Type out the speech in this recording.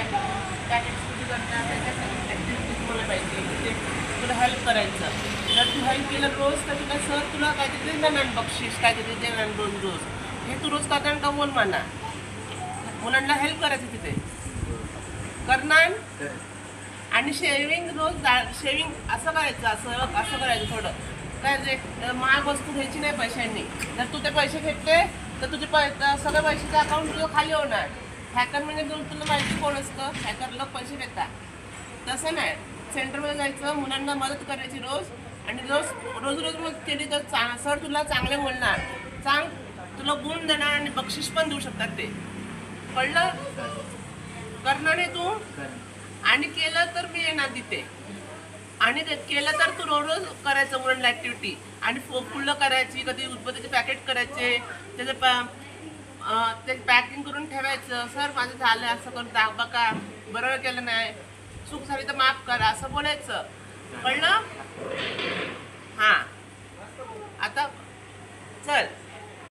Packets कुठे करणार त्याच्यासाठी ॲक्टिव्हिटी तुम्हाला पाहिजे म्हणजे तुला हेल्प करायचं. जर तू हेल्प केलं रोज तर तुला सर तुला काहीतरी देणार बक्षीस काहीतरी देणार रोज. हे तू रोज करताना कमवून म्हणा. मुलांना हेल्प करायचं तिथे करणार. आणि शेविंग रोज शेविंग असं करायचं असं करायचं थोडं काय जे महाग वस्तू घ्यायची नाही पैशांनी. जर तू ते पैसे घेतले तर तुझे सगळे पैशाचं अकाउंट तुझं खाली होणार. हॅकर म्हणजे तुला माहिती कोण असतं, हॅकर लोक पैसे देतात. तसं नाही, सेंटरमध्ये जायचं, मुलांना मदत करायची रोज आणि रोज मग केली तर सर तुला चांगले बोलणार, तुला गुण देणार आणि बक्षीस पण देऊ शकतात ते. कळलं? करणार नाही तू आणि केलं तर मी येणार तिथे. आणि केलं तर तू रोज करायचं मुलांना ॲक्टिव्हिटी आणि फुलं करायची, कधी उदबत्तीचे पॅकेट करायचे, ते पॅकिंग करून ठेवायचं. सर माझं झालं असं करून दाखवा का, बरोबर केलं नाही, चूक झाली तर माफ करा असं बोलायचं. कळलं?